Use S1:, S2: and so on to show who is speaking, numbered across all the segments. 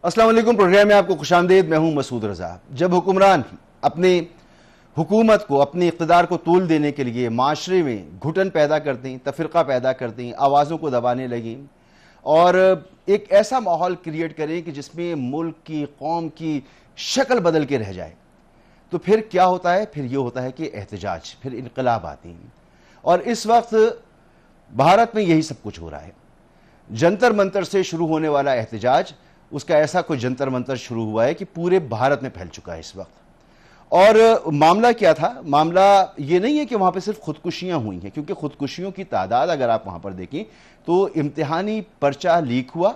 S1: السلام علیکم، پروگرام میں آپ کو خوش آمدید. میں ہوں مسعود رضا. جب حکمران اپنے حکومت کو، اپنے اقتدار کو طول دینے کے لیے معاشرے میں گھٹن پیدا کرتے ہیں، تفرقہ پیدا کرتے ہیں، آوازوں کو دبانے لگیں اور ایک ایسا ماحول کریٹ کریں کہ جس میں ملک کی، قوم کی شکل بدل کے رہ جائے، تو پھر کیا ہوتا ہے؟ پھر یہ ہوتا ہے کہ احتجاج، پھر انقلاب آتے ہیں. اور اس وقت بھارت میں یہی سب کچھ ہو رہا ہے. جنتر منتر سے شروع ہونے والا احتجاج، اس کا ایسا کوئی جنتر منتر شروع ہوا ہے کہ پورے بھارت میں پھیل چکا ہے اس وقت. اور معاملہ کیا تھا؟ معاملہ یہ نہیں ہے کہ وہاں پہ صرف خودکشیاں ہوئی ہیں، کیونکہ خودکشیوں کی تعداد اگر آپ وہاں پر دیکھیں تو امتحانی پرچہ لیک ہوا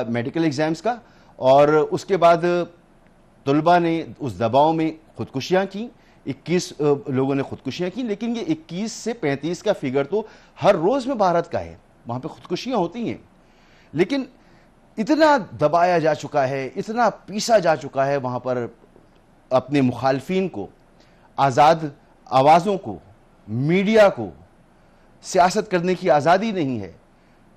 S1: میڈیکل ایگزامز کا، اور اس کے بعد طلبہ نے اس دباؤ میں خودکشیاں کی. 21 لوگوں نے خودکشیاں کی، لیکن یہ 21 سے 35 کا فگر تو ہر روز میں بھارت کا ہے. وہاں پہ خودکشیاں ہوتی ہیں، لیکن اتنا دبایا جا چکا ہے، اتنا پیسا جا چکا ہے وہاں پر اپنے مخالفین کو، آزاد آوازوں کو، میڈیا کو. سیاست کرنے کی آزادی نہیں ہے.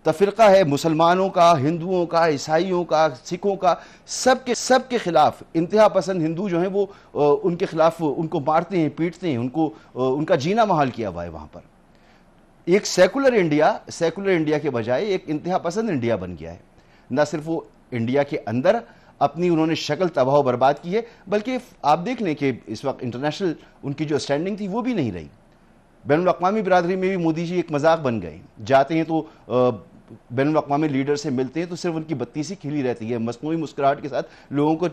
S1: تفرقہ ہے مسلمانوں کا، ہندوؤں کا، عیسائیوں کا، سکھوں کا، سب کے خلاف. انتہا پسند ہندو جو ہیں وہ ان کے خلاف ان کو مارتے ہیں، پیٹتے ہیں، ان کا جینا محال کیا ہوا ہے وہاں پر. ایک سیکولر انڈیا کے بجائے ایک انتہا پسند انڈیا بن گیا ہے. نہ صرف وہ انڈیا کے اندر اپنی انہوں نے شکل تباہ و برباد کی ہے، بلکہ آپ دیکھ لیں کہ اس وقت انٹرنیشنل ان کی جو سٹینڈنگ تھی وہ بھی نہیں رہی. بین الاقوامی برادری میں بھی مودی جی ایک مذاق بن گئے. جاتے ہیں تو بین الاقوامی لیڈر سے ملتے ہیں تو صرف ان کی بتیسی کھلی رہتی ہے، مصنوعی مسکراہٹ کے ساتھ لوگوں کو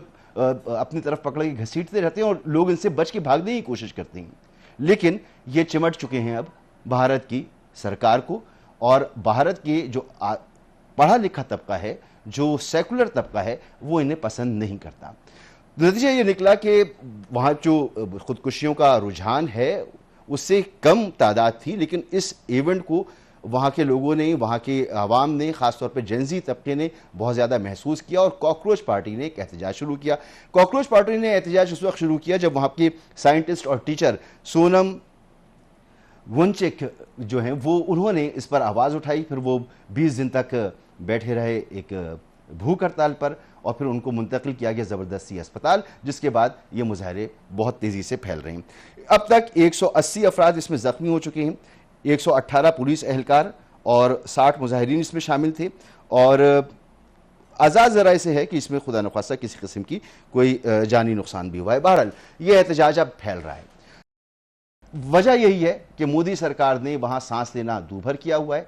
S1: اپنی طرف پکڑ کے گھسیٹتے رہتے ہیں اور لوگ ان سے بچ کے بھاگنے کی کوشش کرتے ہیں. لیکن یہ چمٹ چکے ہیں اب بھارت کی سرکار کو، اور بھارت کے جو پڑھا لکھا طبقہ ہے، جو سیکولر طبقہ ہے، وہ انہیں پسند نہیں کرتا. نتیجہ یہ نکلا کہ وہاں جو خودکشیوں کا رجحان ہے اس سے کم تعداد تھی، لیکن اس ایونٹ کو وہاں کے لوگوں نے، وہاں کے عوام نے، خاص طور پہ جنزی طبقے نے بہت زیادہ محسوس کیا، اور کاکروچ پارٹی نے ایک احتجاج شروع کیا. کاکروچ پارٹی نے احتجاج اس وقت شروع کیا جب وہاں کے سائنٹسٹ اور ٹیچر سونم ونچک جو ہیں وہ انہوں نے اس پر آواز اٹھائی. پھر وہ 20 دن تک بیٹھے رہے ایک بھوک ہڑتال پر، اور پھر ان کو منتقل کیا گیا زبردستی اسپتال، جس کے بعد یہ مظاہرے بہت تیزی سے پھیل رہے ہیں. اب تک 180 افراد اس میں زخمی ہو چکے ہیں. 118 پولیس اہلکار اور 60 مظاہرین اس میں شامل تھے، اور آزاد ذرائع سے ہے کہ اس میں خدا نخواستہ کسی قسم کی کوئی جانی نقصان بھی ہوا ہے. بہرحال یہ احتجاج اب پھیل رہا ہے. وجہ یہی ہے کہ مودی سرکار نے وہاں سانس لینا دوبھر کیا ہوا ہے.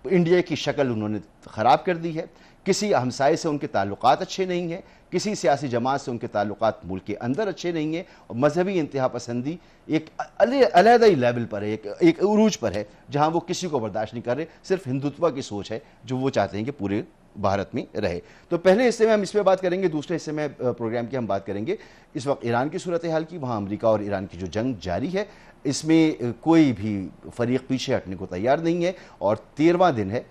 S1: انڈیا کی شکل انہوں نے خراب کر دی ہے. کسی ہمسائے سے ان کے تعلقات اچھے نہیں ہیں، کسی سیاسی جماعت سے ان کے تعلقات ملک کے اندر اچھے نہیں ہیں، اور مذہبی انتہا پسندی ایک علیحدہ ہی لیول پر ہے، ایک عروج پر ہے، جہاں وہ کسی کو برداشت نہیں کر رہے. صرف ہندوتوا کی سوچ ہے جو وہ چاہتے ہیں کہ پورے بھارت میں رہے. تو پہلے حصے میں ہم اس پہ بات کریں گے، دوسرے حصے میں پروگرام کی ہم بات کریں گے اس وقت ایران کی صورتحال کی. وہاں امریکہ اور ایران کی جو جنگ جاری ہے، اس میں کوئی بھی فریق پیچھے ہٹنے کو تیار نہیں ہے، اور 13واں دن ہے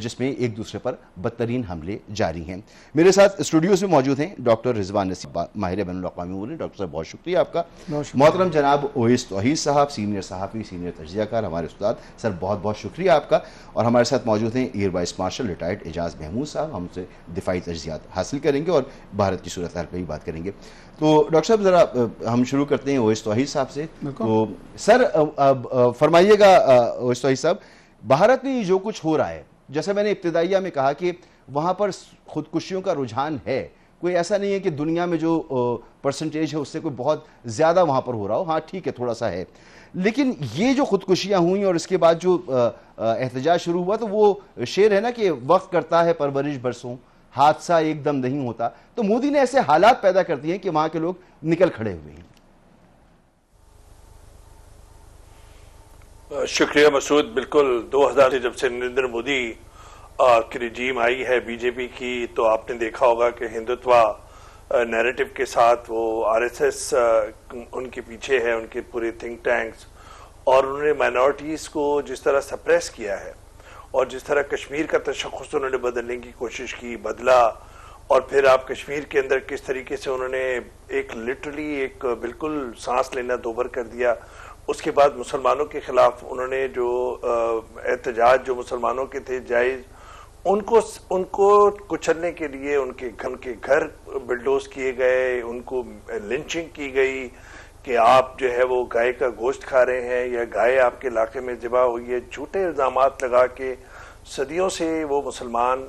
S1: جس میں ایک دوسرے پر بدترین حملے جاری ہیں. میرے ساتھ اسٹوڈیوز میں موجود ہیں ڈاکٹر رضوان نصیب، ماہر بین الاقوامی امور. ڈاکٹر صاحب بہت شکریہ آپ کا. محترم جناب اویس توحید صاحب، سینئر صحافی، سینئر تجزیہ کار، ہمارے استاد. سر بہت بہت شکریہ آپ کا. اور ہمارے ساتھ موجود ہیں ایئر وائس مارشل ریٹائرڈ اعجاز محمود صاحب. ہم سے دفاعی تجزیات حاصل کریں گے اور بھارت کی صورتحال پہ بھی بات کریں گے. تو ڈاکٹر صاحب ذرا ہم شروع کرتے ہیں اویس توحید صاحب سے. تو سر فرمائیے گا اویس توحید صاحب، بھارت میں جو کچھ ہو رہا ہے، جیسے میں نے ابتدائیہ میں کہا کہ وہاں پر خودکشیوں کا رجحان ہے، کوئی ایسا نہیں ہے کہ دنیا میں جو پرسنٹیج ہے اس سے کوئی بہت زیادہ وہاں پر ہو رہا ہو. ہاں ٹھیک ہے، تھوڑا سا ہے، لیکن یہ جو خودکشیاں ہوئیں اور اس کے بعد جو احتجاج شروع ہوا، تو وہ شعر ہے نا کہ وقت کرتا ہے پرورش برسوں، حادثہ ایک دم نہیں ہوتا. تو مودی نے ایسے حالات پیدا کر دیے ہیں کہ وہاں کے لوگ نکل کھڑے ہوئے ہیں.
S2: شکریہ مسعود. بالکل 2000 سے جب سے نریندر مودی کی رجیم آئی ہے بی جے پی کی، تو آپ نے دیکھا ہوگا کہ ہندوتوا نیریٹو کے ساتھ وہ آر ایس ایس ان کے پیچھے ہے، ان کے پورے تھنک ٹینکس، اور انہوں نے مائنورٹیز کو جس طرح سپریس کیا ہے اور جس طرح کشمیر کا تشخص انہوں نے بدلنے کی کوشش کی، بدلا. اور پھر آپ کشمیر کے اندر کس طریقے سے انہوں نے ایک لٹرلی ایک بالکل سانس لینا دوبھر کر دیا. اس کے بعد مسلمانوں کے خلاف انہوں نے جو احتجاج جو مسلمانوں کے تھے جائز، ان کو کچلنے کے لیے ان کے گھر بلڈوز کیے گئے, ان کو لنچنگ کی گئی کہ آپ جو ہے وہ گائے کا گوشت کھا رہے ہیں یا گائے آپ کے علاقے میں ذبح ہوئی ہے. جھوٹے الزامات لگا کے صدیوں سے وہ مسلمان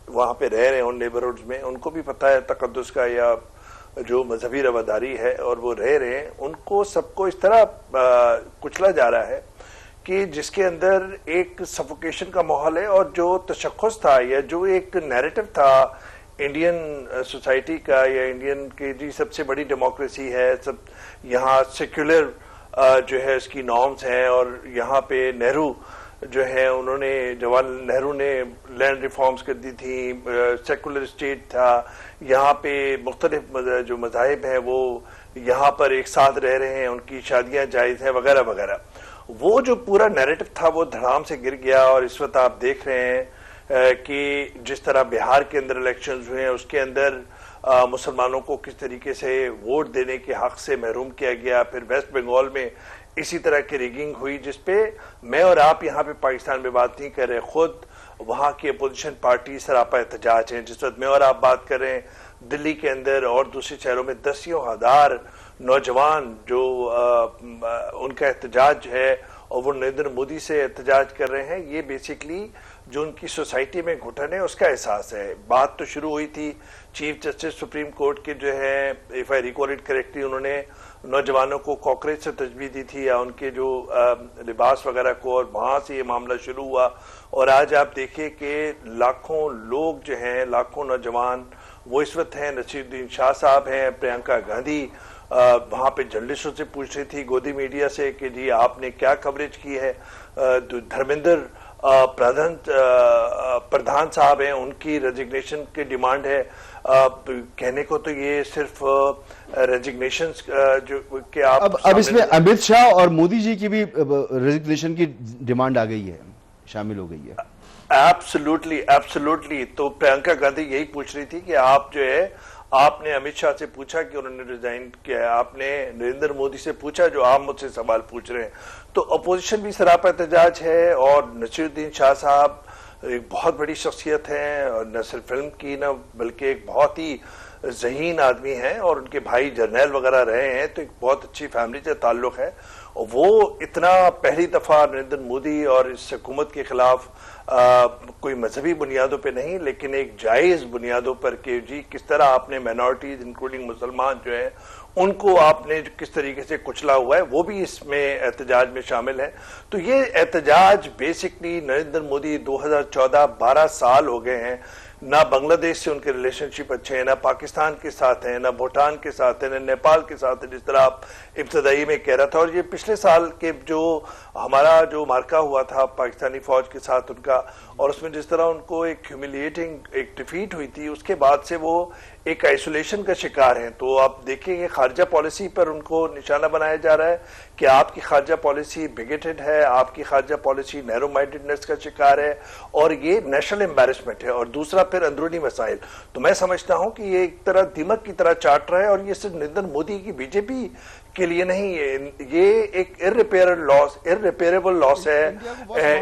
S2: وہاں پہ رہ رہے ہیں ان نیبرہڈز میں, ان کو بھی پتہ ہے تقدس کا یا جو مذہبی رواداری ہے, اور وہ رہ رہے ہیں. ان کو سب کو اس طرح کچلا جا رہا ہے کہ جس کے اندر ایک سفوکیشن کا ماحول ہے, اور جو تشخص تھا یا جو ایک نیریٹو تھا انڈین سوسائٹی کا یا انڈین کی جی سب سے بڑی ڈیموکریسی ہے, سب یہاں سیکولر جو ہے اس کی نارمز ہیں, اور یہاں پہ نہرو جو ہے انہوں نے جواہر لال نہرو نے لینڈ ریفارمز کر دی تھی, سیکولر اسٹیٹ تھا, یہاں پہ مختلف جو مذاہب ہیں وہ یہاں پر ایک ساتھ رہ رہے ہیں, ان کی شادیاں جائز ہیں وغیرہ وغیرہ. وہ جو پورا نیریٹو تھا وہ دھڑام سے گر گیا, اور اس وقت آپ دیکھ رہے ہیں کہ جس طرح بہار کے اندر الیکشنز ہوئے ہیں اس کے اندر مسلمانوں کو کس طریقے سے ووٹ دینے کے حق سے محروم کیا گیا. پھر ویسٹ بنگال میں اسی طرح کی ریگنگ ہوئی جس پہ میں اور آپ یہاں پہ پاکستان میں بات نہیں کر رہے, خود وہاں کی اپوزیشن پارٹی سراپا احتجاج ہیں. جس وقت میں اور آپ بات کر رہے ہیں دلی کے اندر اور دوسرے شہروں میں دسیوں ہزار نوجوان جو ان کا احتجاج ہے اور وہ نریندر مودی سے احتجاج کر رہے ہیں. یہ بیسیکلی جو ان کی سوسائٹی میں گھٹن ہے اس کا احساس ہے. بات تو شروع ہوئی تھی چیف جسٹس سپریم کورٹ کے جو ہے if I recall it correctly, انہوں نے نوجوانوں کو کاکریج سے تجویز دی تھی یا ان کے جو لباس وغیرہ کو, اور وہاں سے یہ معاملہ شروع ہوا. اور آج آپ دیکھیں کہ لاکھوں لوگ جو ہیں, لاکھوں نوجوان وہ اس وقت ہیں. نصیر الدین شاہ صاحب ہیں, پرینکا گاندھی وہاں پہ جرنلسٹوں سے پوچھ رہی تھی گودی میڈیا سے کہ جی آپ نے کیا کوریج کی ہے. دھرمیندر پردھان صاحب ہیں, ان کی ریزگنیشن کی ڈیمانڈ ہے. کہنے کو تو یہ صرف ریزگنیشن جو کہ آپ
S1: اب اس میں امت شاہ اور مودی جی کی بھی ریزگنیشن کی ڈیمانڈ آ گئی ہے, شامل ہو گئی ہے.
S2: ایبسلوٹلی. تو پرینکا گاندھی یہی پوچھ رہی تھی کہ آپ جو ہے آپ نے امت شاہ سے پوچھا کہ انہوں نے ریزائن کیا, آپ نے نریندر مودی سے پوچھا جو آپ مجھ سے سوال پوچھ رہے ہیں. تو اپوزیشن بھی سراپا احتجاج ہے, اور نصیر الدین شاہ صاحب ایک بہت بڑی شخصیت ہیں, اور نہ صرف فلم کی نہ بلکہ ایک بہت ہی ذہین آدمی ہیں, اور ان کے بھائی جرنیل وغیرہ رہے ہیں, تو ایک بہت اچھی فیملی سے تعلق ہے. اور وہ اتنا پہلی دفعہ نریندر مودی اور اس حکومت کے خلاف کوئی مذہبی بنیادوں پہ نہیں لیکن ایک جائز بنیادوں پر کہ جی کس طرح آپ نے مائنورٹیز انکلوڈنگ مسلمان جو ہیں ان کو آپ نے کس طریقے سے کچلا ہوا ہے, وہ بھی اس میں احتجاج میں شامل ہے. تو یہ احتجاج بیسکلی نریندر مودی 2014-12 سال ہو گئے ہیں, نہ بنگلہ دیش سے ان کے ریلیشن شپ اچھے ہیں, نہ پاکستان کے ساتھ ہیں, نہ بھوٹان کے ساتھ ہیں, نہ نیپال کے ساتھ ہیں, جس طرح آپ ابتدائی میں کہہ رہا تھا. اور یہ پچھلے سال کے جو ہمارا جو مارکا ہوا تھا پاکستانی فوج کے ساتھ ان کا, اور اس میں جس طرح ان کو ایک ہیوملیٹنگ ایک ڈیفیٹ ہوئی تھی, اس کے بعد سے وہ ایک آئسولیشن کا شکار ہیں. تو آپ دیکھیں کہ خارجہ پالیسی پر ان کو نشانہ بنایا جا رہا ہے کہ آپ کی خارجہ پالیسی بگیٹڈ ہے, آپ کی خارجہ پالیسی نیرو مائنڈڈنس کا شکار ہے, اور یہ نیشنل امبیرسمنٹ ہے. اور دوسرا پھر اندرونی مسائل. تو میں سمجھتا ہوں کہ یہ ایک طرح دیمک کی طرح چاٹ رہا ہے, اور یہ صرف نریندر مودی کی بی جے پی کے لیے نہیں, یہ ایک ارریپیریبل لاس ہے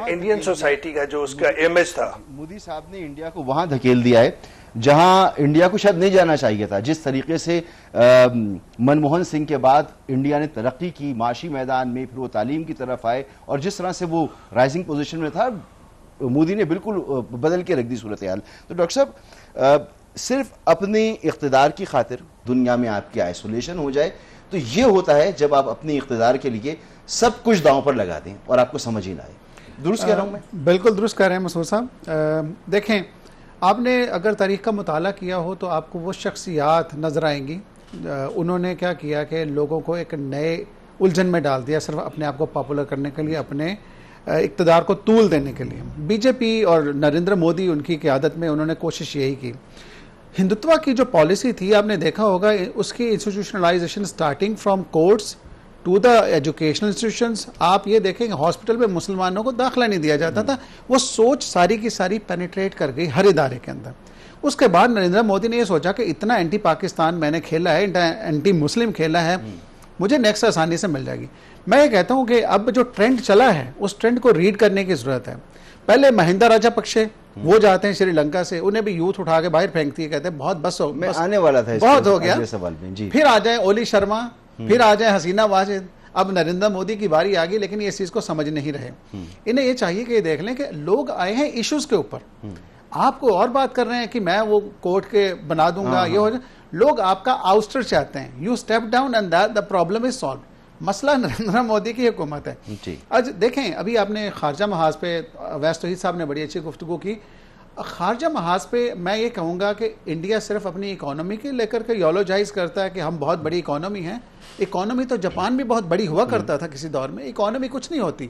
S2: انڈین سوسائٹی کا جو اس کا امیج تھا.
S1: مودی صاحب نے انڈیا کو وہاں دھکیل دیا ہے جہاں انڈیا کو شاید نہیں جانا چاہیے تھا. جس طریقے سے منموہن سنگھ کے بعد انڈیا نے ترقی کی معاشی میدان میں, پھر وہ تعلیم کی طرف آئے, اور جس طرح سے وہ رائزنگ پوزیشن میں تھا, مودی نے بالکل بدل کے رکھ دی صورتحال. تو ڈاکٹر صاحب صرف اپنی اقتدار کی خاطر دنیا میں آپ کی آئسولیشن ہو جائے تو یہ ہوتا ہے جب آپ اپنی اقتدار کے لیے سب کچھ داؤں پر لگا دیں اور آپ کو سمجھ ہی نہ آئے. درست کہہ رہا ہوں میں؟
S3: بالکل درست کہہ رہے ہیں مسعود صاحب. دیکھیں آپ نے اگر تاریخ کا مطالعہ کیا ہو تو آپ کو وہ شخصیات نظر آئیں گی, انہوں نے کیا کیا کہ لوگوں کو ایک نئے الجھن میں ڈال دیا صرف اپنے آپ کو پاپولر کرنے کے لیے, اپنے اقتدار کو طول دینے کے لیے. بی جے پی اور نریندر مودی ان کی قیادت میں انہوں نے کوشش یہی کی. ہندوتوا کی جو پالیسی تھی آپ نے دیکھا ہوگا, اس کی institutionalization starting from courts to the educational institutions. آپ یہ دیکھیں کہ ہاسپٹل میں مسلمانوں کو داخلہ نہیں دیا جاتا تھا. وہ سوچ ساری کی ساری پینیٹریٹ کر گئی ہر ادارے کے اندر. اس کے بعد نریندر مودی نے یہ سوچا کہ اتنا اینٹی پاکستان میں نے کھیلا ہے, اینٹی مسلم کھیلا ہے, مجھے نیکسٹ آسانی سے مل جائے گی. میں یہ کہتا ہوں کہ اب جو ٹرینڈ چلا ہے اس ٹرینڈ کو ریڈ کرنے کی ضرورت ہے. پہلے مہندا راجا پکشے وہ جاتے ہیں شری لنکا سے, انہیں بھی یوتھ اٹھا کے باہر پھینکتی ہے, کہتے ہیں بہت بس ہو,
S1: میں آنے والا تھا
S3: بہت ہو گیا.
S1: سوال میں جی.
S3: پھر آ جائیں اولی شرما, پھر آ جائیں حسینہ واجد, اب نریندر مودی کی باری آ گئی, لیکن یہ اس چیز کو سمجھ نہیں رہے. انہیں یہ چاہیے کہ یہ دیکھ لیں کہ لوگ آئے ہیں ایشوز کے اوپر, آپ کو اور بات کر رہے ہیں کہ میں وہ کورٹ کے بنا دوں گا, یہ ہو جائے. لوگ آپ کا آؤسٹر چاہتے ہیں, you step down and the problem is solved. مسئلہ نریندر مودی کی حکومت ہے. آج دیکھیں, ابھی آپ نے خارجہ محاذ پہ اویس توحید صاحب نے بڑی اچھی گفتگو کی. خارجہ محاذ پہ میں یہ کہوں گا کہ انڈیا صرف اپنی اکانومی کے لے کر کے یولوجائز کرتا ہے کہ ہم بہت بڑی اکانومی ہیں. اکانومی تو جاپان بھی بہت بڑی ہوا کرتا تھا کسی دور میں. اکانومی کچھ نہیں ہوتی,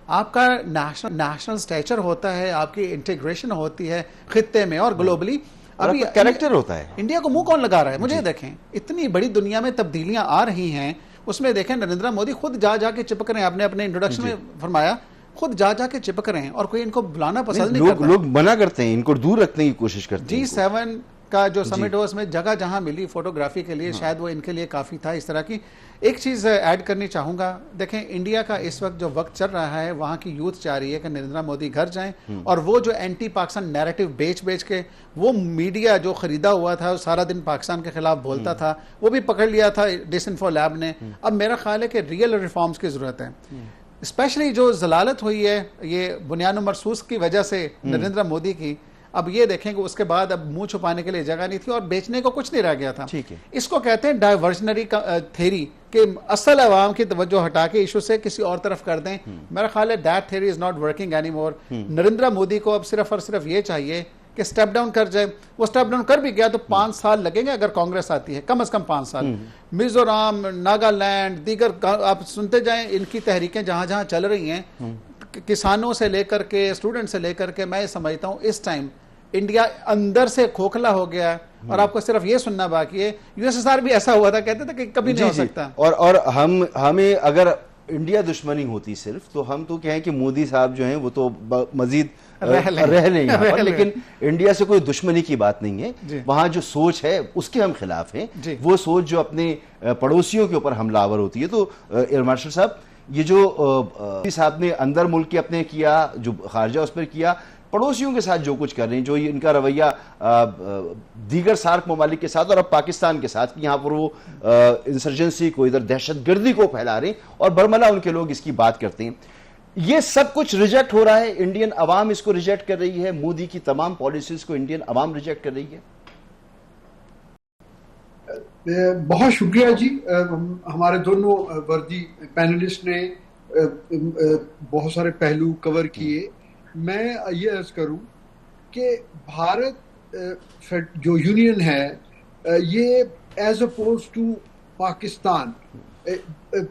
S3: آپ کا نیشنل سٹیچر ہوتا ہے, آپ کی انٹیگریشن ہوتی ہے خطے میں اور گلوبلی. ابھی
S1: کریکٹر ہوتا ہے.
S3: انڈیا کو منہ کون لگا رہا ہے؟ مجھے دیکھیں, اتنی بڑی دنیا میں تبدیلیاں آ رہی ہیں, اس میں دیکھیں نریندر مودی خود جا کے چپک رہے ہیں. آپ نے اپنے انٹروڈکشن میں فرمایا خود جا کے چپک رہے ہیں, اور کوئی ان کو بلانا پسند نہیں کرتا.
S1: لوگ منع کرتے ہیں, ان کو دور رکھنے کی کوشش کرتے ہیں.
S3: G7 کا جو سمٹ ہو, اس میں جگہ جہاں ملی فوٹوگرافی کے لیے, شاید وہ ان کے لیے کافی تھا. اس طرح کی ایک چیز ایڈ کرنی چاہوں گا. دیکھیں انڈیا کا اس وقت جو وقت چل رہا ہے, وہاں کی یوتھ چاہ رہی ہے کہ نریندر مودی گھر جائیں, اور وہ جو اینٹی پاکستان نیریٹو بیچ کے وہ میڈیا جو خریدا ہوا تھا, سارا دن پاکستان کے خلاف بولتا تھا, وہ بھی پکڑ لیا تھا ڈسانفو لیب نے. اب میرا خیال ہے کہ ریئل ریفارمز کی ضرورت ہے. اسپیشلی جو ضلالت ہوئی ہے یہ بنیان و مرصوص کی وجہ سے نریندر مودی کی, اب یہ دیکھیں کہ اس کے بعد اب منہ چھپانے کے لیے جگہ نہیں تھی اور بیچنے کو کچھ نہیں رہ گیا تھا. اس کو کہتے ہیں ڈائیورژنری تھیری, کہ اصل عوام کی توجہ ہٹا کے ایشو سے کسی اور طرف کر دیں. میرا خیال ہے that theory is not working any more. Narendra Modi کو اب صرف اور صرف یہ چاہیے کہ سٹیپ ڈاؤن کر جائے. وہ سٹیپ ڈاؤن کر بھی گیا تو 5 سال لگیں گے اگر کانگریس آتی ہے, کم از کم 5 سال. میزورام, ناگالینڈ, دیگر آپ سنتے جائیں ان کی تحریکیں جہاں جہاں چل رہی ہیں, کسانوں سے لے کر کے اسٹوڈنٹ سے لے کر کے, میں سمجھتا ہوں اس ٹائم انڈیا اندر سے کھوکھلا ہو گیا ہے. اور آپ کو صرف یہ سننا باقی ہے, USSR بھی ایسا ہوا تھا, کہتے تھے کہ کبھی نہیں ہو سکتا.
S1: اور ہمیں اگر انڈیا دشمنی ہوتی صرف, تو ہم تو کہیں کہ مودی صاحب جو ہیں وہ تو مزید رہ لیں یہاں پر, لیکن انڈیا سے کوئی دشمنی کی بات نہیں ہے. وہاں جو سوچ ہے اس کے ہم خلاف ہیں, وہ سوچ جو اپنے پڑوسیوں کے اوپر حملہ آور ہوتی ہے. تو ایئر مارشل صاحب, یہ جو صاحب نے اندر ملک کے اپنے کیا, جو خارجہ اس پر کیا, پڑوسیوں کے ساتھ جو کچھ کر رہے ہیں, جو ان کا رویہ دیگر سارک ممالک کے ساتھ اور اب پاکستان کے ساتھ, یہاں پر وہ انسرجنسی کو, ادھر دہشت گردی کو پھیلا رہے ہیں, اور برملا ان کے لوگ اس کی بات کرتے ہیں. یہ سب کچھ ریجیکٹ ہو رہا ہے, انڈین عوام اس کو ریجیکٹ کر رہی ہے, مودی کی تمام پالیسیز کو انڈین عوام ریجیکٹ کر رہی ہے.
S4: بہت شکریہ جی. ہمارے دونوں وردی پینلسٹ نے بہت سارے پہلو کور کیے. میں یہ عرض کروں کہ بھارت جو یونین ہے, یہ ایز اپوز ٹو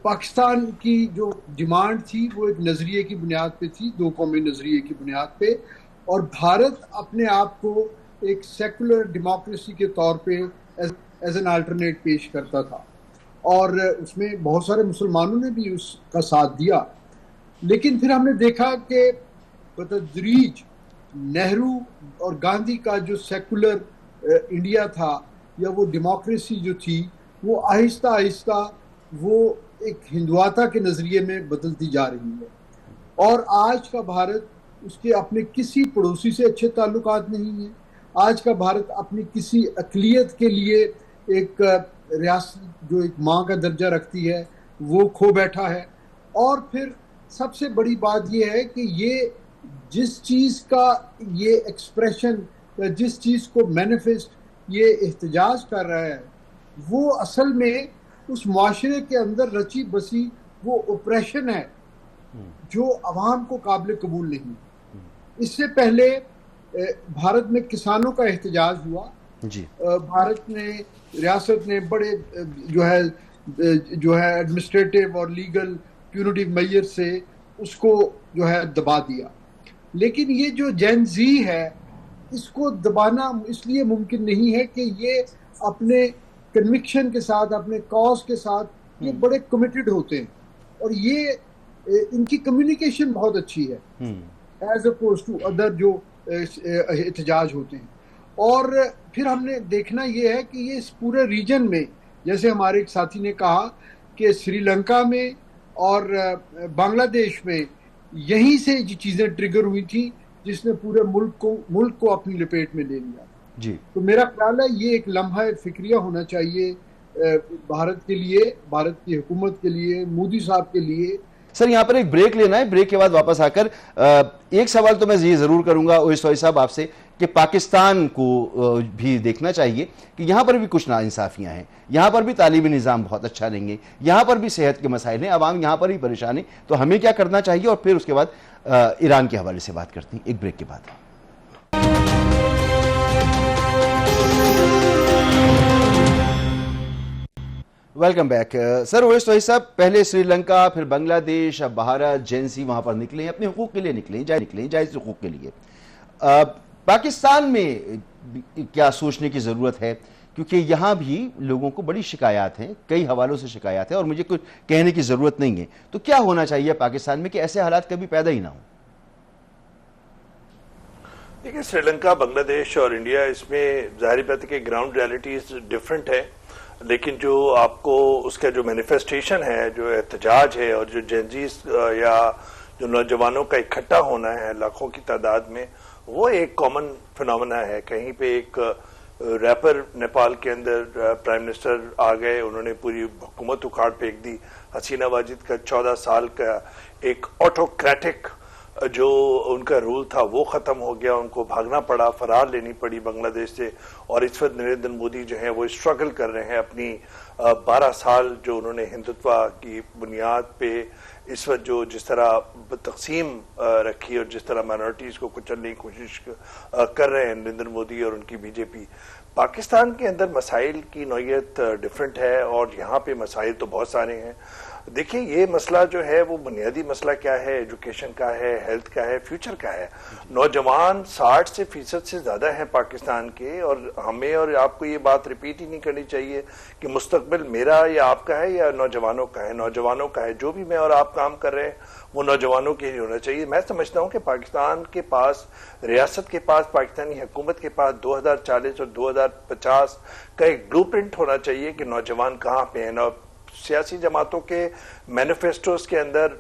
S4: پاکستان کی جو ڈیمانڈ تھی وہ ایک نظریے کی بنیاد پہ تھی, 2 قومی نظریے کی بنیاد پہ, اور بھارت اپنے آپ کو ایک سیکولر ڈیموکریسی کے طور پہ ایز این الٹرنیٹ پیش کرتا تھا, اور اس میں بہت سارے مسلمانوں نے بھی اس کا ساتھ دیا. لیکن پھر ہم نے دیکھا کہ بتدریج نہرو اور گاندھی کا جو سیکولر انڈیا تھا, یا وہ ڈیموکریسی جو تھی, وہ آہستہ آہستہ وہ ایک ہندواتا کے نظریے میں بدلتی جا رہی ہے. اور آج کا بھارت اس کے اپنے کسی پڑوسی سے اچھے تعلقات نہیں ہیں. آج کا بھارت اپنی کسی اقلیت کے لیے ایک ریاست جو ایک ماں کا درجہ رکھتی ہے وہ کھو بیٹھا ہے. اور پھر سب سے بڑی بات یہ ہے کہ یہ جس چیز کا یہ ایکسپریشن یا جس چیز کو مینیفیسٹ یہ احتجاج کر رہا ہے, وہ اصل میں اس معاشرے کے اندر رچی بسی وہ اپریشن ہے جو عوام کو قابل قبول نہیں. اس سے پہلے بھارت میں کسانوں کا احتجاج ہوا, بھارت نے ریاست نے بڑے جو ہے ایڈمنسٹریٹو اور لیگل پیونیٹیو میئر سے اس کو جو ہے دبا دیا. لیکن یہ جو جین زی ہے, اس کو دبانا اس لیے ممکن نہیں ہے کہ یہ اپنے کنوکشن کے ساتھ, اپنے کاز کے ساتھ یہ بڑے کمیٹڈ ہوتے ہیں, اور یہ ان کی کمیونیکیشن بہت اچھی ہے ایز اپوز ٹو ادر جو احتجاج ہوتے ہیں. اور پھر ہم نے دیکھنا یہ ہے کہ یہ اس پورے ریجن میں, جیسے ہمارے ایک ساتھی نے کہا کہ سری لنکا میں اور بنگلہ دیش میں یہیں سے جو چیزیں ٹریگر ہوئی تھی جس نے پورے ملک کو اپنی لپیٹ میں لے لیا.
S1: جی
S4: تو میرا خیال ہے یہ ایک لمحہ فکریہ ہونا چاہیے بھارت کے لیے, بھارت کی حکومت کے لیے, مودی صاحب کے لیے.
S1: سر یہاں پر ایک بریک لینا ہے, بریک کے بعد واپس آ کر ایک سوال تو میں یہ ضرور کروں گا اویس توحید صاحب آپ سے کہ پاکستان کو بھی دیکھنا چاہیے کہ یہاں پر بھی کچھ ناانصافیاں ہیں, یہاں پر بھی تعلیمی نظام بہت اچھا نہیں ہے, یہاں پر بھی صحت کے مسائل ہیں, عوام یہاں پر ہی پریشان ہیں, تو ہمیں کیا کرنا چاہیے, اور پھر اس کے بعد ایران کے حوالے سے بات کرتے ہیں ایک بریک کے بعد. Welcome back. سر اویس توحید صاحب, پہلے سری لنکا, پھر بنگلہ دیش, اب بھارت, جنسی وہاں پر نکلے ہیں, اپنے حقوق کے لیے نکلے, جائز حقوق کے لیے. پاکستان میں کیا سوچنے کی ضرورت ہے, کیونکہ یہاں بھی لوگوں کو بڑی شکایات ہیں, کئی حوالوں سے شکایات ہیں, اور مجھے کچھ کہنے کی ضرورت نہیں ہے, تو کیا ہونا چاہیے پاکستان میں کہ ایسے حالات کبھی پیدا ہی نہ ہوں؟
S2: دیکھیں, سری لنکا, بنگلہ دیش اور انڈیا, اس میں ظاہری بات ہے کہ گراؤنڈ ریالٹیز ڈفرینٹ ہے, لیکن جو آپ کو اس کا جو مینیفیسٹیشن ہے, جو احتجاج ہے, اور جو جنزیز یا جو نوجوانوں کا اکٹھا ہونا ہے لاکھوں کی تعداد میں, وہ ایک کامن فنامنا ہے. کہیں پہ ایک ریپر نیپال کے اندر پرائم منسٹر آ گئے, انہوں نے پوری حکومت اکھاڑ پھینک دی. حسینہ واجد کا 14 سال کا ایک آٹوکریٹک جو ان کا رول تھا وہ ختم ہو گیا, ان کو بھاگنا پڑا, فرار لینی پڑی بنگلہ دیش سے. اور اس وقت نریندر مودی جو ہیں وہ اسٹرگل کر رہے ہیں اپنی 12 سال جو انہوں نے ہندوتوا کی بنیاد پہ اس وقت جو جس طرح تقسیم رکھی اور جس طرح مائنورٹیز کو کچلنے کی کوشش کر رہے ہیں نریندر مودی اور ان کی بی جے پی. پاکستان کے اندر مسائل کی نوعیت ڈیفرنٹ ہے, اور یہاں پہ مسائل تو بہت سارے ہیں. دیکھیں, یہ مسئلہ جو ہے وہ بنیادی مسئلہ کیا ہے, ایجوکیشن کا ہے, ہیلتھ کا ہے, فیوچر کا ہے. نوجوان 60% سے زیادہ ہیں پاکستان کے, اور ہمیں اور آپ کو یہ بات ریپیٹ ہی نہیں کرنی چاہیے کہ مستقبل میرا یا آپ کا ہے یا نوجوانوں کا ہے. نوجوانوں کا ہے, جو بھی میں اور آپ کام کر رہے ہیں وہ نوجوانوں کے لیے ہونا چاہیے. میں سمجھتا ہوں کہ پاکستان کے پاس, ریاست کے پاس, پاکستانی حکومت کے پاس 2040 اور 2050 کا ایک بلو پرنٹ ہونا چاہیے کہ نوجوان کہاں پہ ہیں. سیاسی جماعتوں کے مینیفیسٹوز کے اندر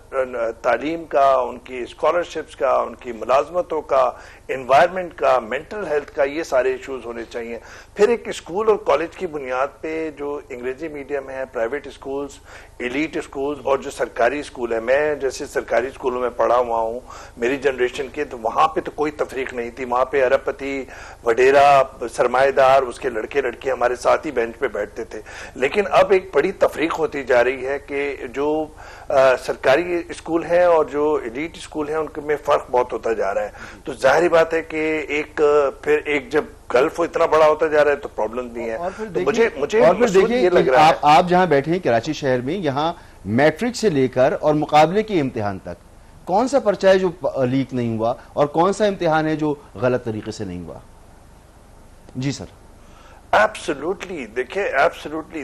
S2: تعلیم کا, ان کی اسکالرشپس کا, ان کی ملازمتوں کا, انوائرمنٹ کا, مینٹل ہیلتھ کا, یہ سارے ایشوز ہونے چاہیے. پھر ایک اسکول اور کالج کی بنیاد پہ جو انگریزی میڈیم ہے, پرائیویٹ اسکولز, ایلیٹ اسکولز اور جو سرکاری اسکول ہے, میں جیسے سرکاری اسکولوں میں پڑھا ہوا ہوں میری جنریشن کے, تو وہاں پہ تو کوئی تفریق نہیں تھی. وہاں پہ ارب پتی, وڈیرا, سرمایہ دار, اس کے لڑکے لڑکے ہمارے ساتھ ہی بینچ پہ بیٹھتے تھے. لیکن اب ایک بڑی تفریق ہوتی جا رہی ہے کہ جو سرکاری اسکول ہیں اور جو ایلیٹ اسکول ہیں ان میں فرق بہت ہوتا جا رہا ہے. تو ظاہری بات ہے کہ پھر ایک جب گلف اتنا بڑا ہوتا جا رہا ہے تو پرابلم بھی ہے. مجھے یہ لگ رہا ہے,
S1: آپ جہاں بیٹھے ہیں کراچی شہر میں, یہاں میٹرک سے لے کر اور مقابلے کے امتحان تک کون سا پرچہ ہے جو لیک نہیں ہوا, اور کون سا امتحان ہے جو غلط طریقے سے نہیں ہوا؟ جی سر.
S2: ایبسولوٹلی,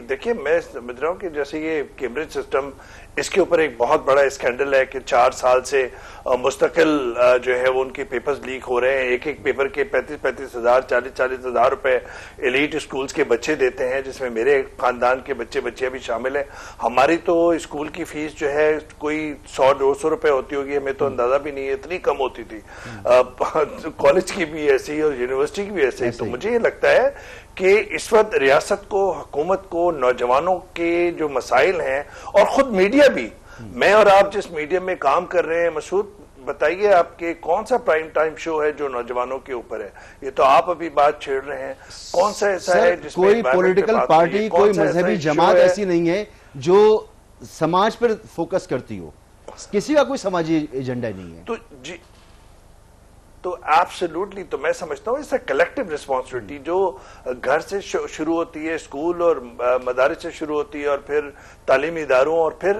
S2: دیکھیں میں سمجھ رہا ہوں کہ جیسے یہ کیمبرج سسٹم, اس کے اوپر ایک بہت بڑا اسکینڈل ہے کہ 4 سال سے مستقل جو ہے وہ ان کے پیپرز لیک ہو رہے ہیں. ایک پیپر کے 35,000 40,000 روپے ایلیٹ اسکولز کے بچے دیتے ہیں, جس میں میرے خاندان کے بچے بھی شامل ہیں. ہماری تو اسکول کی فیس جو ہے کوئی 100-200 روپے ہوتی ہوگی, ہمیں تو اندازہ بھی نہیں ہے, اتنی کم ہوتی تھی. کالج کی بھی ایسی اور یونیورسٹی کی بھی ایسے. تو مجھے یہ لگتا ہے کہ اس وقت ریاست کو, حکومت کو, نوجوانوں کے جو مسائل ہیں, اور خود میڈیا بھی, میں اور آپ جس میڈیا میں کام کر رہے ہیں, مسعود بتائیے آپ کے کون سا پرائم ٹائم شو ہے جو نوجوانوں کے اوپر ہے؟ یہ تو آپ ابھی بات چھیڑ رہے ہیں. کون سا ایسا ہے جس میں
S1: کوئی پولیٹیکل پارٹی, کوئی مذہبی جماعت ایسی نہیں ہے جو سماج پر فوکس کرتی ہو, کسی کا کوئی سماجی ایجنڈا نہیں ہے.
S2: تو جی, تو ایبسولوٹلی, تو میں سمجھتا ہوں اس کلیکٹیو ریسپانسبلٹی جو گھر سے شروع ہوتی ہے, اسکول اور مدارس سے شروع ہوتی ہے, اور پھر تعلیمی اداروں, اور پھر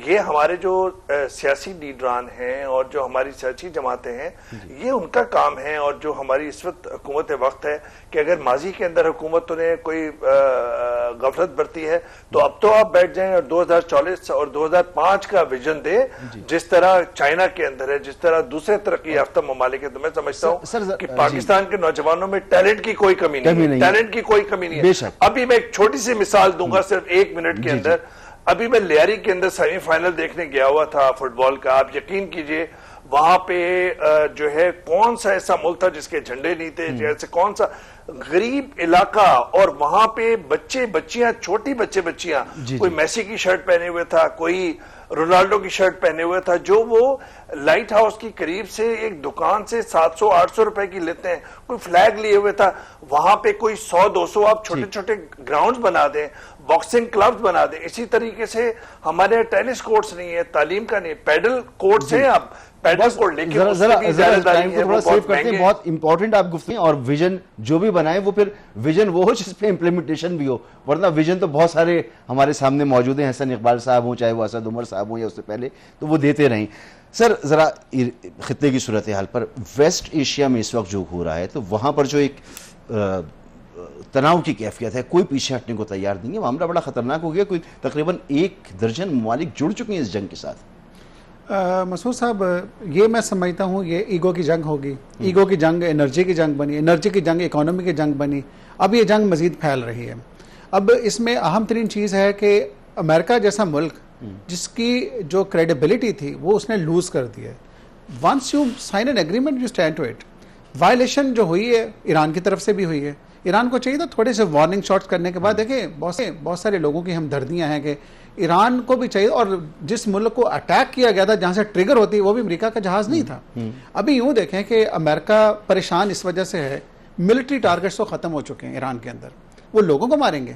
S2: یہ ہمارے جو سیاسی لیڈران ہیں اور جو ہماری سیاسی جماعتیں ہیں, یہ ان کا کام ہے. اور جو ہماری اس وقت حکومت وقت ہے کہ اگر ماضی کے اندر حکومتوں نے کوئی غفلت برتی ہے تو اب تو آپ بیٹھ جائیں اور 2040 اور 2005 کا ویژن دے, جس طرح چائنا کے اندر ہے, جس طرح دوسرے ترقی یافتہ ممالک ہے. تو میں سمجھتا ہوں کہ پاکستان کے نوجوانوں میں ٹیلنٹ کی کوئی کمی نہیں ہے. ابھی میں ایک چھوٹی سی مثال دوں گا صرف 1 منٹ کے اندر. ابھی میں لیاری کے اندر سیمی فائنل دیکھنے گیا ہوا تھا فٹ بال کا. آپ یقین کیجئے وہاں پہ جو ہے کون سا ایسا ملک تھا جس کے جھنڈے نہیں تھے, جیسے کون سا غریب علاقہ, اور وہاں پہ بچے بچیاں, چھوٹی بچیاں, کوئی میسی کی شرٹ پہنے ہوئے تھا, کوئی رونالڈو کی شرٹ پہنے ہوئے تھا, جو وہ لائٹ ہاؤس کی قریب سے ایک دکان سے 700-800 روپے کی لیتے ہیں, کوئی فلیگ لیے ہوئے تھا. وہاں پہ کوئی 100-200 آپ چھوٹے چھوٹے گراؤنڈز بنا دیں, باکسنگ کلبز بنا دیں. اسی طریقے سے ہمارے ٹینس کورٹس نہیں ہے, تعلیم کا نہیں, پیڈل کورٹس ہیں اب, پیڈل کورٹ, لیکن اس سے بھی زیادہ داری ہے, وہ بہت مہنگے.
S1: بہت امپورٹنٹ آپ گفتگو, اور ویژن جو بھی بنائیں وہ پھر ویژن وہ ہو جس پہ امپلیمنٹیشن بھی ہو, ورنہ ویژن تو بہت سارے ہمارے سامنے موجود ہیں, حسن اقبال صاحب ہوں, چاہے وہ اسد عمر صاحب ہوں یا اس سے پہلے, تو وہ دیتے رہیں. سر ذرا خطے کی صورتحال پر, ویسٹ ایشیا میں اس وقت جو ہو رہا ہے, تو وہاں پر جو ایک تناؤ کی کیفیت ہے, کوئی پیچھے ہٹنے کو تیار نہیں ہے, معاملہ بڑا خطرناک ہو گیا. کوئی تقریباً 1 درجن ممالک جڑ چکے ہیں اس جنگ کے ساتھ.
S3: مسعود صاحب, یہ میں سمجھتا ہوں یہ ایگو کی جنگ ہوگی. ایگو کی جنگ انرجی کی جنگ بنی, انرجی کی جنگ اکانومی کی جنگ بنی. اب یہ جنگ مزید پھیل رہی ہے. اب اس میں اہم ترین چیز ہے کہ امریکہ جیسا ملک جس کی جو کریڈیبلٹی تھی وہ اس نے لوز کر دی ہے. Once you sign an agreement you stand to it. Violation جو ہوئی ہے ایران کی طرف سے بھی ہوئی ہے. ایران کو چاہیے تھا تھوڑے سے وارننگ شاٹس کرنے کے بعد, دیکھیں بہت سارے لوگوں کی ہمدردیاں ہیں کہ ایران کو بھی چاہیے, اور جس ملک کو اٹیک کیا گیا تھا جہاں سے ٹریگر ہوتی وہ بھی امریکہ کا جہاز نہیں تھا. ابھی یوں دیکھیں کہ امریکہ پریشان اس وجہ سے ہے, ملٹری ٹارگٹس تو ختم ہو چکے ہیں ایران کے اندر, وہ لوگوں کو ماریں گے,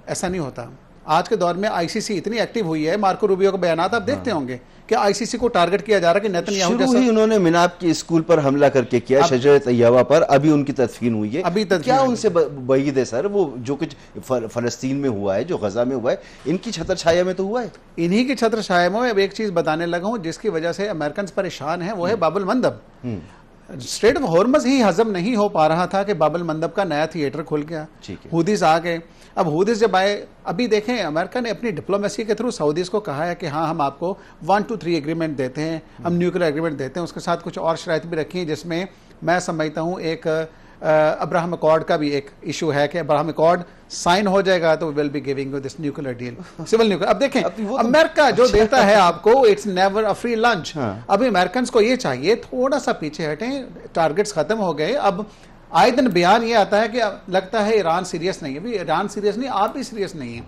S3: ایسا نہیں ہوتا. آج کے دور میں آئی سی سی اتنی ایکٹیو ہوئی ہے, مارکو روبیو کے بیانات آپ دیکھتے ہوں گے کہ آئی سی سی کو ٹارگٹ کیا جا رہا ہے کہ نیتنیاہو جیسا.
S1: شروع ہی انہوں نے مناب کی اسکول پر حملہ کر کے کیا, شجر طیبہ پر, ابھی ان کی تدفین ہوئی ہے.
S3: ابھی
S1: کیا ان سے بعید ہے سر وہ جو کچھ فلسطین میں ہوا ہے, جو غزہ میں ہوا ہے, ان کی چھتر چھایا میں تو ہوا ہے,
S3: انہی کی چھتر چھایا میں. اب ایک چیز بتانے لگا ہوں جس کی وجہ سے امریکنز پریشان ہیں, وہ ہے باب المندب. اسٹریٹ آف ہارمز ہی ہضم نہیں ہو پا رہا تھا کہ باب المندب کا نیا تھیٹر کھل گیا, حوثیز آ گئے. اب حوثیز جب آئے, ابھی دیکھیں امریکہ نے اپنی ڈپلومیسی کے تھرو سعودیز کو کہا ہے کہ ہاں ہم آپ کو 1 to 3 ایگریمنٹ دیتے ہیں, ہم نیوکلیر ایگریمنٹ دیتے ہیں, اس کے ساتھ کچھ اور شرائط بھی رکھی ہیں, جس میں میں سمجھتا ہوں ایک ابراہم اکارڈ کا بھی ایک ایشو ہے کہ ابراہم اکارڈ سائن ہو جائے گا تو we will be giving you this nuclear deal, civil nuclear. اب دیکھیں امریکہ جو دیتا ہے آپ کو, it's never a free lunch. ابھی امریکنز کو یہ چاہیے تھوڑا سا پیچھے ہٹیں, ٹارگٹس ختم ہو گئے. اب آئے دن بیان یہ آتا ہے کہ لگتا ہے ایران سیریس نہیں ہے. ابھی ایران سیریس نہیں, آپ بھی سیریس نہیں ہیں.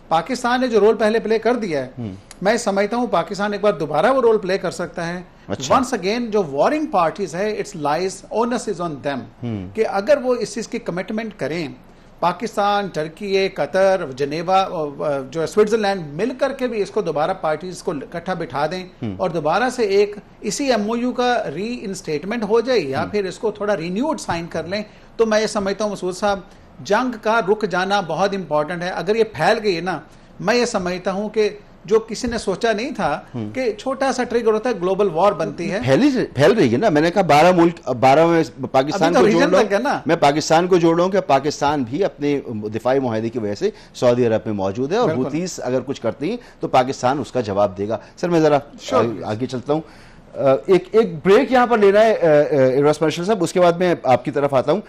S3: پاکستان نے جو رول پہلے پلے کر دیا ہے, میں سمجھتا ہوں پاکستان ایک بار دوبارہ وہ رول پلے کر سکتا ہے. ونس اگین جو وارنگ پارٹیز ہے, it's lies, onus is on them, کہ اگر وہ اس چیز کی کمٹمنٹ کریں, پاکستان, ٹرکی, قطر, جنیوا, جو سوئٹزرلینڈ مل کر کے بھی اس کو دوبارہ پارٹیز کو اکٹھا بٹھا دیں اور دوبارہ سے ایک اسی ایم او یو کا ری انسٹیٹمنٹ ہو جائے, یا پھر اس کو تھوڑا رینیوڈ سائن کر لیں, تو میں یہ سمجھتا ہوں مسعود صاحب جنگ کا رک جانا بہت امپورٹنٹ ہے. اگر یہ پھیل گئی نا, میں یہ سمجھتا ہوں کہ جو کسی نے سوچا نہیں تھا کہ چھوٹا سا ٹریگر ہوتا ہے, گلوبل وار بنتی ہے,
S1: پھیل رہی ہے نا. میں نے کہا 12 ملک, 12 میں پاکستان کو جوڑ لوں, میں پاکستان کو جوڑ لوں کہ پاکستان بھی اپنے دفاعی معاہدے کی وجہ سے سعودی عرب میں موجود ہے, اور حوثیز اگر کچھ کرتے ہیں تو پاکستان اس کا جواب دے گا. سر میں ذرا آگے چلتا ہوں, ایک بریک یہاں پر لینا ہے ایروس مارشل صاحب, اس کے بعد میں آپ کی طرف آتا ہوں.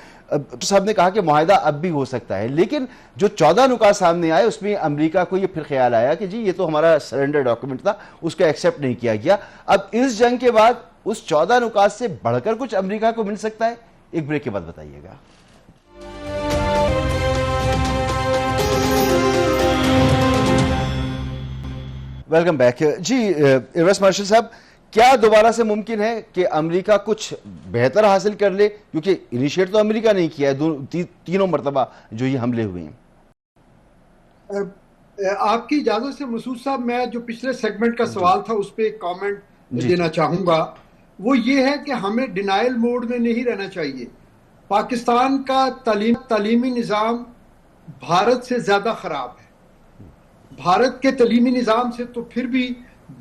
S1: صاحب نے کہا کہ معاہدہ اب بھی ہو سکتا ہے, لیکن جو 14 نکات سامنے آئے اس میں امریکہ کو یہ پھر خیال آیا کہ جی یہ تو ہمارا سرنڈر ڈاکومنٹ تھا, اس کا ایکسیپٹ نہیں کیا گیا. اب اس جنگ کے بعد اس 14 نکات سے بڑھ کر کچھ امریکہ کو مل سکتا ہے. ایک بریک کے بعد بتائیے گا. Welcome back. جی ایروس مارشل صاحب, کیا دوبارہ سے ممکن ہے کہ امریکہ کچھ بہتر حاصل کر لے, کیونکہ انیشیٹ تو امریکہ نہیں کیا ہے تینوں مرتبہ جو یہ حملے ہوئے ہیں.
S4: آپ کی اجازت سے مسعود صاحب, میں جو پچھلے سیگمنٹ کا سوال تھا اس پہ ایک کامنٹ دینا چاہوں گا. وہ یہ ہے کہ ہمیں ڈینائل موڈ میں نہیں رہنا چاہیے. پاکستان کا تعلیمی نظام بھارت سے زیادہ خراب ہے. بھارت کے تعلیمی نظام سے تو پھر بھی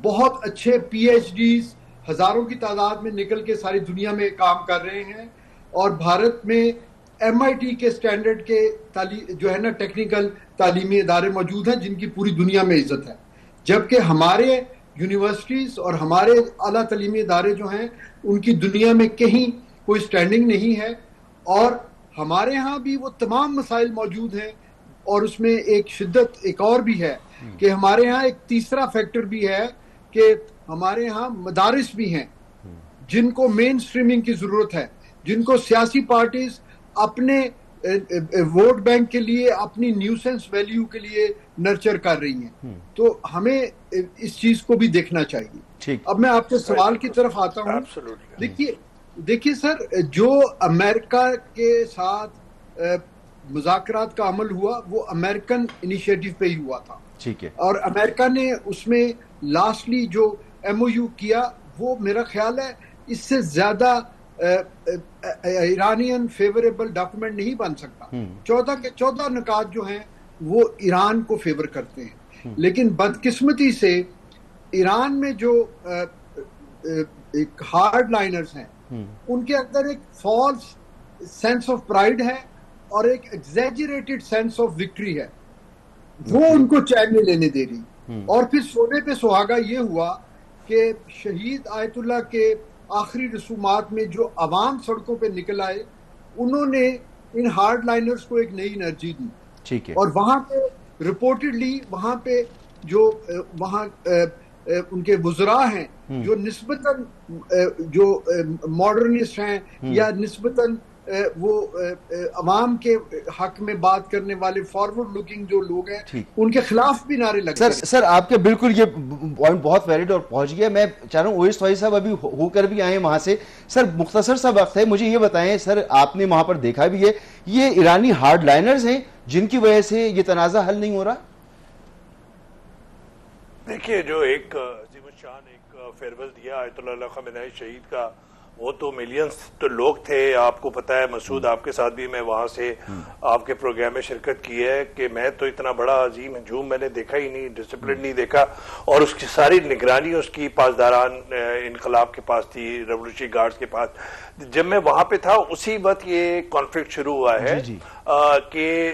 S4: بہت اچھے پی ایچ ڈیز ہزاروں کی تعداد میں نکل کے ساری دنیا میں کام کر رہے ہیں, اور بھارت میں ایم آئی ٹی کے سٹینڈرڈ کے جو ہے نا ٹیکنیکل تعلیمی ادارے موجود ہیں جن کی پوری دنیا میں عزت ہے. جبکہ ہمارے یونیورسٹیز اور ہمارے اعلیٰ تعلیمی ادارے جو ہیں ان کی دنیا میں کہیں کوئی سٹینڈنگ نہیں ہے. اور ہمارے ہاں بھی وہ تمام مسائل موجود ہیں, اور اس میں ایک شدت ایک اور بھی ہے کہ ہمارے ہاں ایک تیسرا فیکٹر بھی ہے کہ ہمارے ہاں مدارس بھی ہیں جن کو مین اسٹریمنگ کی ضرورت ہے, جن کو سیاسی پارٹیز اپنے ووٹ بینک کے لیے, اپنی نیوسنس ویلیو کے لیے نرچر کر رہی ہیں. تو ہمیں اس چیز کو بھی دیکھنا چاہیے. اب میں آپ کے سوال کی طرف آتا ہوں. دیکھیے سر, جو امریکہ کے ساتھ مذاکرات کا عمل ہوا وہ امریکن انیشیٹو پہ ہی ہوا تھا.
S1: ٹھیک ہے. اور
S4: امریکہ نے اس میں لاسٹلی جو ایم او یو کیا وہ میرا خیال ہے اس سے زیادہ ایرانین فیوریبل ڈاکومنٹ نہیں بن سکتا. 14 کے 14 نکات جو ہیں وہ ایران کو فیور کرتے ہیں, لیکن بدقسمتی سے ایران میں جو ایک ہارڈ لائنرز ہیں ان کے اندر ایک فالس سینس آف پرائڈ ہے اور ایک ایگزیجریٹڈ سینس آف وکٹری ہے, وہ ان کو چین نہیں لینے دے رہی. اور پھر سونے پہ سہاگا یہ ہوا کہ شہید آیت اللہ کے آخری رسومات میں جو عوام سڑکوں پہ نکل آئے انہوں نے ان ہارڈ لائنرز کو ایک نئی انرجی دی.
S1: ٹھیک ہے.
S4: اور وہاں پہ رپورٹڈلی وہاں پہ جو وہاں ان کے وزراء ہیں جو نسبتاً جو ماڈرنسٹ ہیں یا نسبتاً وہ عوام کے حق میں بات کرنے والے فارورڈ لوکنگ جو لوگ ہیں ان کے خلاف بھی نعرے لگتے ہیں.
S1: سر آپ کے بالکل یہ پوائنٹ بہت ویلڈ اور پہنچ گیا. میں چاہ رہا ہوں اویس فائز صاحب ابھی ہو کر بھی آئے وہاں سے. سر مختصر سا وقت ہے, مجھے یہ بتائیں سر, آپ نے وہاں پر دیکھا بھی ہے یہ ایرانی ہارڈ لائنرز ہیں جن کی وجہ سے یہ تنازع حل نہیں ہو رہا؟
S2: دیکھیے جو ایک عظیم الشان ایک فیئرویل دیا آیت اللہ خامنہئی شہید کا, وہ تو ملینز تو لوگ تھے. آپ کو پتا ہے مسعود, آپ کے ساتھ بھی میں وہاں سے آپ کے پروگرام میں شرکت کی ہے کہ میں تو اتنا بڑا عظیم ہجوم میں نے دیکھا ہی نہیں, ڈسپلن نہیں دیکھا. اور اس کی ساری نگرانی اس کی پاسداران انقلاب کے پاس تھی, ریولوشنری گارڈز کے پاس. جب میں وہاں پہ تھا اسی وقت یہ کانفلکٹ شروع ہوا ہے کہ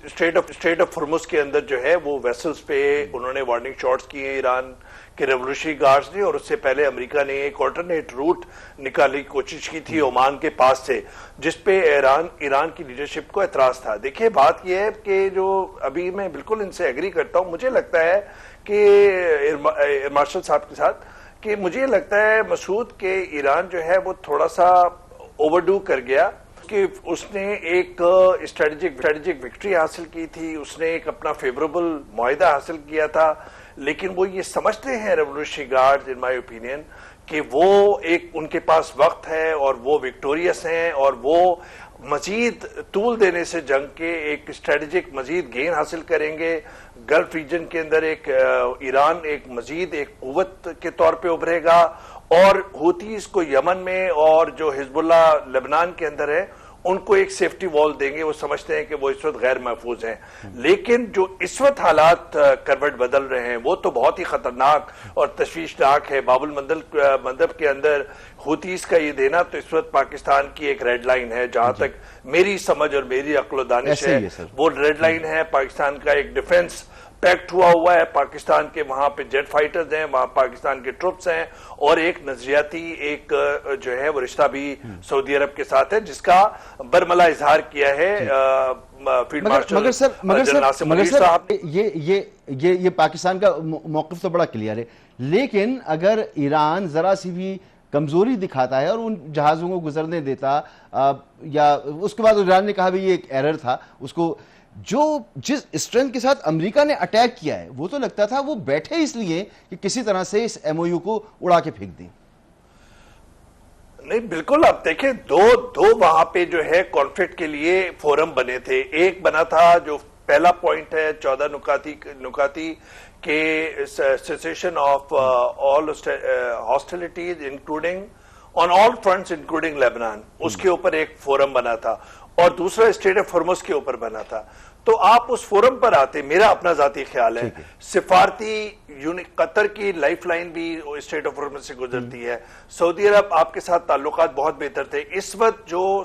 S2: اسٹریٹ آف ہرمز کے اندر جو ہے وہ ویسلز پہ انہوں نے وارننگ شاٹس کیے ایران کہ ریولوشنری گارڈز نے, اور اس سے پہلے امریکہ نے ایک آلٹرنیٹ روٹ نکالنے کی کوشش کی تھی عمان کے پاس سے, جس پہ ایران کی لیڈرشپ کو اعتراض تھا. دیکھیں بات یہ ہے کہ جو ابھی میں بالکل ان سے ایگری کرتا ہوں, مجھے لگتا ہے کہ مارشل صاحب کے ساتھ کہ مجھے لگتا ہے مسعود کہ ایران جو ہے وہ تھوڑا سا اوور ڈو کر گیا, کہ اس نے ایک اسٹریٹجک وکٹری حاصل کی تھی, اس نے ایک اپنا فیوریبل معاہدہ حاصل کیا تھا, لیکن وہ یہ سمجھتے ہیں revolutionary guards in my opinion کہ وہ ایک ان کے پاس وقت ہے اور وہ وکٹوریس ہیں اور وہ مزید طول دینے سے جنگ کے ایک اسٹریٹجک مزید گین حاصل کریں گے. گلف ریجن کے اندر ایک ایران ایک مزید ایک قوت کے طور پہ ابھرے گا, اور ہوتیز کو یمن میں اور جو حزب اللہ لبنان کے اندر ہے ان کو ایک سیفٹی وال دیں گے. وہ سمجھتے ہیں کہ وہ اس وقت غیر محفوظ ہیں, لیکن جو اس وقت حالات کروٹ بدل رہے ہیں وہ تو بہت ہی خطرناک اور تشویشناک ہے. باب المندب کے اندر ہوتیز کا یہ دینا تو اس وقت پاکستان کی ایک ریڈ لائن ہے, جہاں تک میری سمجھ اور میری عقل و دانش ہے وہ ریڈ لائن ہے. پاکستان کا ایک ڈیفنس پیکٹ ہوا ہے, پاکستان کے وہاں پہ جیٹ فائٹرز ہیں, وہاں پاکستان کے ٹروپس ہیں, اور ایک نظریاتی ایک جو ہے وہ رشتہ بھی سعودی عرب کے ساتھ ہے, جس کا برملا اظہار کیا ہے فیلڈ مارشل صاحب.
S1: یہ پاکستان کا موقف تو بڑا کلیئر ہے, لیکن اگر ایران ذرا سی بھی کمزوری دکھاتا ہے اور ان جہازوں کو گزرنے دیتا, یا اس کے بعد ایران نے کہا بھی یہ ایک ایرر تھا, اس کو جو جس اسٹرینتھ کے ساتھ امریکہ نے اٹیک کیا ہے وہ تو لگتا تھا وہ بیٹھے اس لیے کہ کسی طرح سے اس ایم او یو کو اڑا کے پھینک دیں.
S2: نہیں بالکل, آپ دیکھیں دو وہاں پہ جو ہے کانفلکٹ کے لیے فورم بنے تھے. ایک بنا تھا جو پہلا پوائنٹ ہے 14 نکاتی کہ cessation of all hostilities including on all fronts including Lebanon, اس کے اوپر ایک فورم بنا تھا, اور دوسرا اسٹریٹ آف ہرمز کے اوپر بنا تھا. تو آپ اس فورم پر آتے, میرا اپنا ذاتی خیال ہے سفارتی قطر کی لائف لائن بھی اسٹریٹ آف ہرمز سے گزرتی ہے. سعودی عرب آپ کے ساتھ تعلقات بہت بہتر تھے. اس وقت جو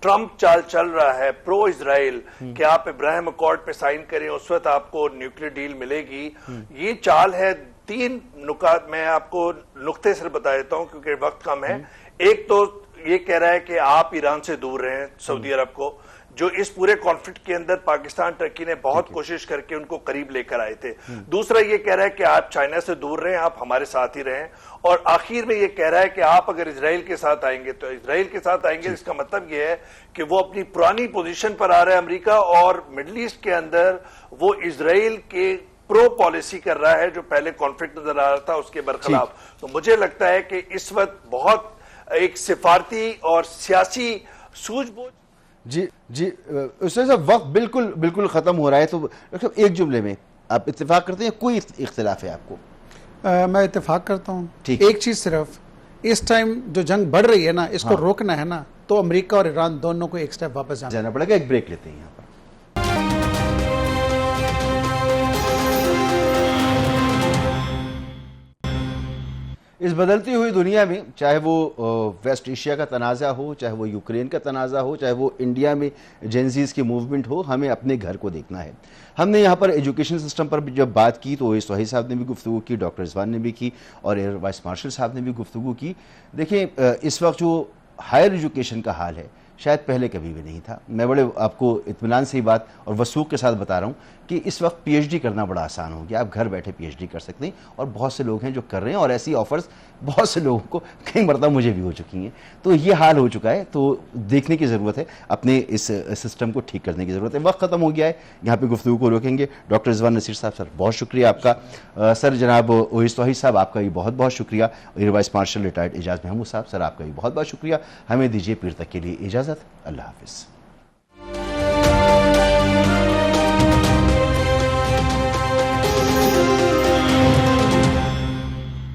S2: ٹرمپ چال چل رہا ہے پرو اسرائیل کہ آپ ابراہیم اکارڈ پہ سائن کریں, اس وقت آپ کو نیوکلیر ڈیل ملے گی, یہ چال ہے. 3 نکات میں آپ کو نقطے سے بتا دیتا ہوں کیونکہ وقت کم ہے. ایک تو یہ کہہ رہا ہے کہ آپ ایران سے دور رہیں سعودی عرب کو، جو اس پورے کانفلکٹ کے اندر پاکستان ٹرکی نے بہت کوشش کر کے ان کو قریب لے کر آئے تھے۔ دوسرا یہ کہہ رہا ہے کہ آپ چائنا سے دور رہیں، آپ ہمارے ساتھ ہی رہیں، اور آخر میں یہ کہہ رہا ہے کہ آپ اگر اسرائیل کے ساتھ آئیں گے تو اسرائیل کے ساتھ آئیں گے، اس کا مطلب یہ ہے کہ وہ اپنی پرانی پوزیشن پر آ رہا ہے امریکہ، اور مڈل ایسٹ کے اندر وہ اسرائیل کے پرو پالیسی کر رہا ہے جو پہلے کانفلکٹ نظر آ رہا تھا اس کے برخلاف۔ تو مجھے لگتا ہے کہ اس وقت بہت ایک سفارتی اور سیاسی سوجھ بوجھ۔
S1: جی استاد صاحب، وقت بالکل ختم ہو رہا ہے، تو ڈاکٹر صاحب ایک جملے میں آپ اتفاق کرتے ہیں، کوئی اختلاف ہے آپ کو؟
S3: میں اتفاق کرتا ہوں، ایک چیز صرف، اس ٹائم جو جنگ بڑھ رہی ہے نا، اس کو روکنا ہے نا، تو امریکہ اور ایران دونوں کو ایک سٹیپ واپس
S1: جانا پڑے گا۔ ایک بریک لیتے ہیں یہاں پر۔ اس بدلتی ہوئی دنیا میں، چاہے وہ ویسٹ ایشیا کا تنازع ہو، چاہے وہ یوکرین کا تنازع ہو، چاہے وہ انڈیا میں جینزیز کی موومنٹ ہو، ہمیں اپنے گھر کو دیکھنا ہے۔ ہم نے یہاں پر ایجوکیشن سسٹم پر بھی جب بات کی تو اویس توحید صاحب نے بھی گفتگو کی، ڈاکٹر رضوان نے بھی کی، اور ایئر وائس مارشل صاحب نے بھی گفتگو کی۔ دیکھیں اس وقت جو ہائر ایجوکیشن کا حال ہے شاید پہلے کبھی بھی نہیں تھا۔ میں بڑے آپ کو اطمینان سے ہی بات اور وثوق کے ساتھ بتا رہا ہوں کہ اس وقت پی ایچ ڈی کرنا بڑا آسان ہو گیا، آپ گھر بیٹھے پی ایچ ڈی کر سکتے ہیں، اور بہت سے لوگ ہیں جو کر رہے ہیں، اور ایسی آفرز بہت سے لوگوں کو کئی مرتبہ مجھے بھی ہو چکی ہیں۔ تو یہ حال ہو چکا ہے، تو دیکھنے کی ضرورت ہے، اپنے اس سسٹم کو ٹھیک کرنے کی ضرورت ہے۔ وقت ختم ہو گیا ہے، یہاں پہ گفتگو کو روکیں گے۔ ڈاکٹر رضوان نصیر صاحب سر بہت شکریہ آپ کا، سر جناب اویس توحید صاحب آپ کا بھی بہت بہت شکریہ، ایئر وائس مارشل ریٹائرڈ اعجاز محمود صاحب سر آپ کا بھی بہت بہت شکریہ۔ ہمیں دیجیے پیر تک کے لیے اجازت، اللہ حافظ۔